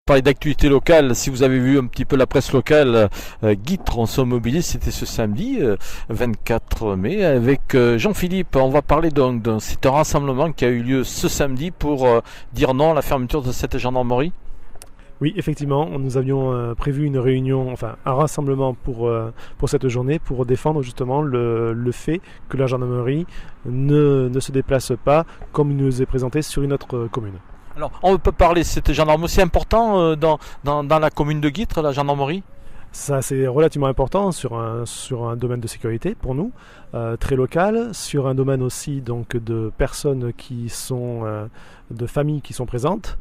parler d'actualité locale, si vous avez vu un petit peu la presse locale, Guîtres, on se mobilise, c'était ce samedi 24 mai avec Jean-Philippe. On va parler c'est un rassemblement qui a eu lieu ce samedi pour dire non à la fermeture de cette gendarmerie. Oui, effectivement, nous avions prévu une réunion, enfin un rassemblement pour cette journée pour défendre justement le fait que la gendarmerie ne se déplace pas comme il nous est présenté sur une autre commune. Alors, on peut parler de cette gendarmerie, c'est important dans la commune de Guîtres, la gendarmerie ? Ça, c'est relativement important sur un domaine de sécurité pour nous, très local, sur un domaine aussi donc de personnes qui sont, de familles qui sont présentes,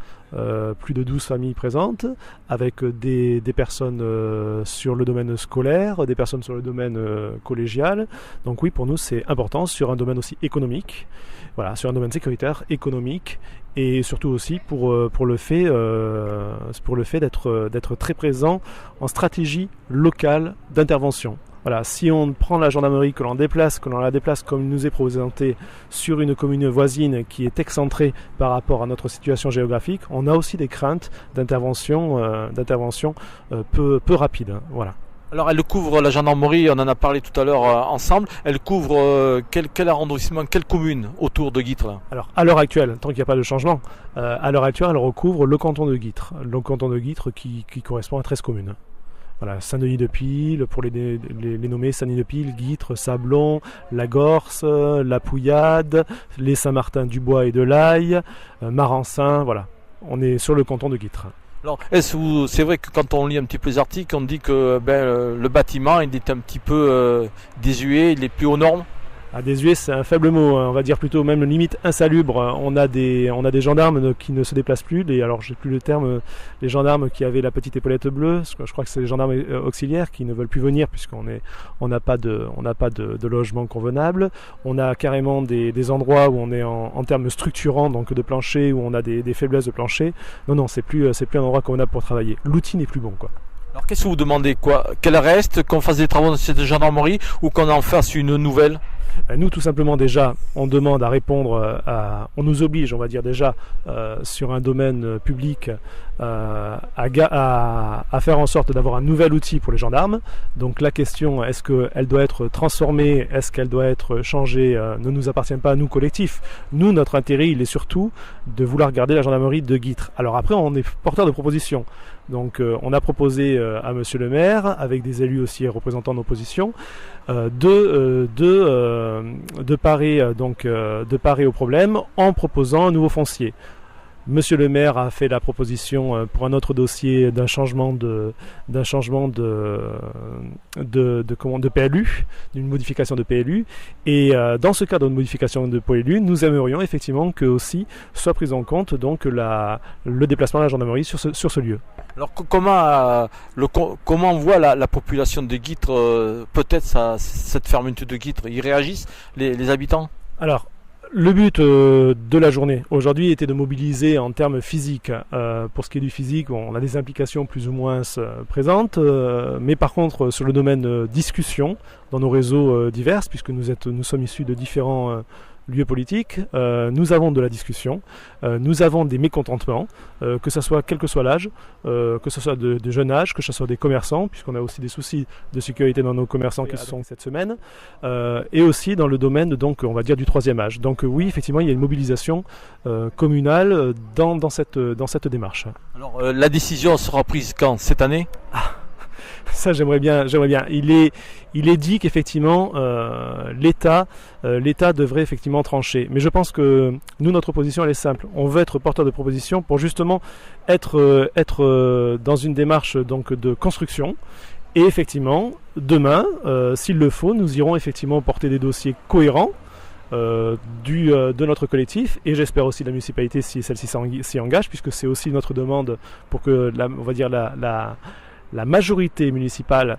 plus de 12 familles présentes, avec des personnes sur le domaine scolaire, des personnes sur le domaine collégial. Donc oui, pour nous, c'est important sur un domaine aussi économique, voilà, sur un domaine sécuritaire, économique, et surtout aussi pour le fait d'être très présent en stratégie locale d'intervention. Voilà, si on prend la gendarmerie, que l'on la déplace comme il nous est présenté sur une commune voisine qui est excentrée par rapport à notre situation géographique, on a aussi des craintes d'intervention peu rapide. Voilà. Alors elle couvre la gendarmerie, on en a parlé tout à l'heure ensemble, elle couvre quel arrondissement, quelle commune autour de Guîtres là ? Alors à l'heure actuelle, tant qu'il n'y a pas de changement, à l'heure actuelle elle recouvre le canton de Guîtres, qui correspond à 13 communes. Voilà, Saint-Denis-de-Pile, pour les nommer, Saint-Denis-de-Pile, Guîtres, Sablon, la Gorse, la Pouillade, les Saint-Martin-du-Bois et de l'Aille, Marensin, voilà. On est sur le canton de Guîtres. Alors, c'est vrai que quand on lit un petit peu les articles, on dit que le bâtiment il est un petit peu désuet, il est plus aux normes. Désuet, c'est un faible mot, on va dire plutôt même limite insalubre. On a des gendarmes qui ne se déplacent plus. Alors, j'ai plus le terme, les gendarmes qui avaient la petite épaulette bleue. Je crois que c'est les gendarmes auxiliaires qui ne veulent plus venir puisqu'on n'a pas de logement convenable. On a carrément des endroits où on est en termes structurants, donc de plancher, où on a des faiblesses de plancher. Non, c'est plus un endroit convenable pour travailler. L'outil n'est plus bon, quoi. Alors, qu'est-ce que vous demandez, quoi ? Qu'elle reste, qu'on fasse des travaux dans cette gendarmerie ou qu'on en fasse une nouvelle ? Nous, tout simplement, déjà, on demande à répondre on nous oblige, on va dire déjà, sur un domaine public, à faire en sorte d'avoir un nouvel outil pour les gendarmes. Donc la question, est-ce qu'elle doit être transformée, est-ce qu'elle doit être changée, ne nous appartient pas à nous, collectifs. Nous, notre intérêt, il est surtout de vouloir garder la gendarmerie de Guîtres. Alors après, on est porteur de propositions. Donc on a proposé à Monsieur le maire, avec des élus aussi représentants d'opposition, de parer au problème en proposant un nouveau foncier. Monsieur le maire a fait la proposition pour un autre dossier d'un changement de PLU, d'une modification de PLU. Et dans ce cadre de modification de PLU, nous aimerions effectivement que aussi soit pris en compte donc le déplacement de la gendarmerie sur ce lieu. Alors comment on voit la population de Guîtres, peut-être cette fermeture de Guîtres, ils réagissent les habitants ? Alors, le but de la journée aujourd'hui était de mobiliser en termes physiques. Pour ce qui est du physique, on a des implications plus ou moins présentes, mais par contre sur le domaine discussion dans nos réseaux divers, puisque nous sommes issus de différents lieux politiques, nous avons de la discussion, nous avons des mécontentements, que ce soit quel que soit l'âge, que ce soit de jeune âge, que ce soit des commerçants, puisqu'on a aussi des soucis de sécurité dans nos commerçants qui se sont cette semaine, et aussi dans le domaine donc on va dire du troisième âge. Donc oui, effectivement, il y a une mobilisation communale dans cette démarche. Alors la décision sera prise quand ? Cette année ? Ça, j'aimerais bien. Il est dit qu'effectivement, l'État devrait effectivement trancher. Mais je pense que nous, notre position, elle est simple. On veut être porteur de propositions pour justement être dans une démarche donc de construction. Et effectivement, demain, s'il le faut, nous irons effectivement porter des dossiers cohérents de notre collectif, et j'espère aussi de la municipalité si celle-ci s'y engage, puisque c'est aussi notre demande pour que on va dire la majorité municipale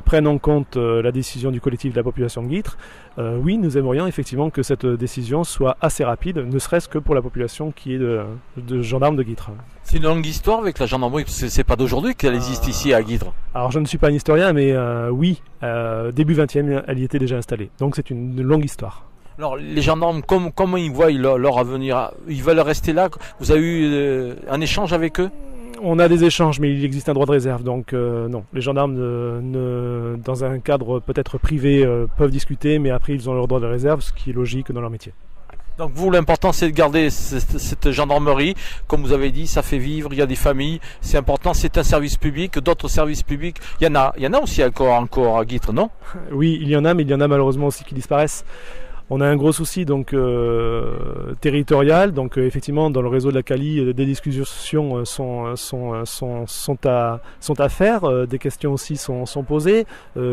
prenne en compte la décision du collectif de la population de Guîtres. Oui, nous aimerions effectivement que cette décision soit assez rapide, ne serait-ce que pour la population qui est de gendarmes de Guîtres. C'est une longue histoire avec la gendarmerie, c'est pas d'aujourd'hui qu'elle existe ici à Guîtres. Alors je ne suis pas un historien, mais oui, début 20e, elle y était déjà installée. Donc c'est une longue histoire. Alors les gendarmes, comment ils voient leur avenir ? Ils veulent rester là ? Vous avez eu un échange avec eux ? On a des échanges, mais il existe un droit de réserve, donc non. Les gendarmes, dans un cadre peut-être privé, peuvent discuter, mais après ils ont leur droit de réserve, ce qui est logique dans leur métier. Donc vous, l'important c'est de garder cette gendarmerie, comme vous avez dit, ça fait vivre, il y a des familles, c'est important, c'est un service public, d'autres services publics, il y en a aussi encore à Guîtres, non? Oui, il y en a, mais il y en a malheureusement aussi qui disparaissent. On a un gros souci donc territorial, donc effectivement dans le réseau de la Cali, des discussions sont à faire, des questions aussi sont posées.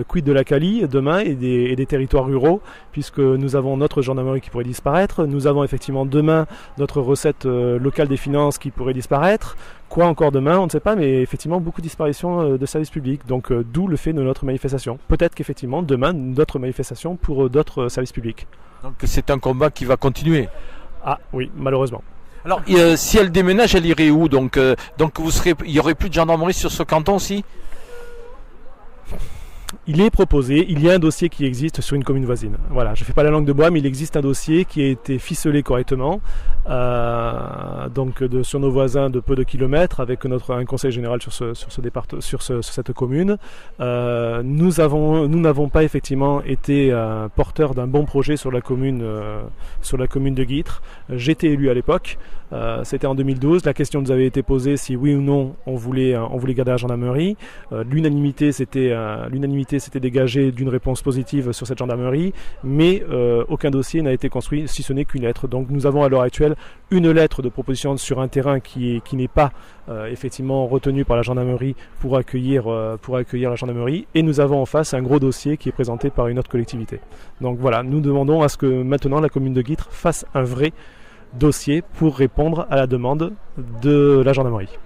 Quid de la Cali demain et des territoires ruraux, puisque nous avons notre gendarmerie qui pourrait disparaître, nous avons effectivement demain notre recette locale des finances qui pourrait disparaître. Quoi encore demain, on ne sait pas, mais effectivement beaucoup de disparitions de services publics, donc d'où le fait de notre manifestation. Peut-être qu'effectivement demain d'autres manifestations pour d'autres services publics. Donc c'est un combat qui va continuer. Ah oui, malheureusement. Alors si elle déménage, elle irait où? Donc il y aurait plus de gendarmerie sur ce canton aussi? Il est proposé, il y a un dossier qui existe sur une commune voisine. Voilà, je ne fais pas la langue de bois, mais il existe un dossier qui a été ficelé correctement, sur nos voisins de peu de kilomètres, avec un conseil général sur cette commune. Nous n'avons pas effectivement été porteurs d'un bon projet sur la commune de Guîtres. J'étais élu à l'époque. C'était en 2012. La question nous avait été posée si oui ou non on voulait garder la gendarmerie. L'unanimité s'était dégagée d'une réponse positive sur cette gendarmerie, mais aucun dossier n'a été construit, si ce n'est qu'une lettre. Donc nous avons à l'heure actuelle une lettre de proposition sur un terrain qui n'est pas effectivement retenu par la gendarmerie pour accueillir la gendarmerie, et nous avons en face un gros dossier qui est présenté par une autre collectivité. Donc voilà, nous demandons à ce que maintenant la commune de Guîtres fasse un vrai dossier pour répondre à la demande de la gendarmerie.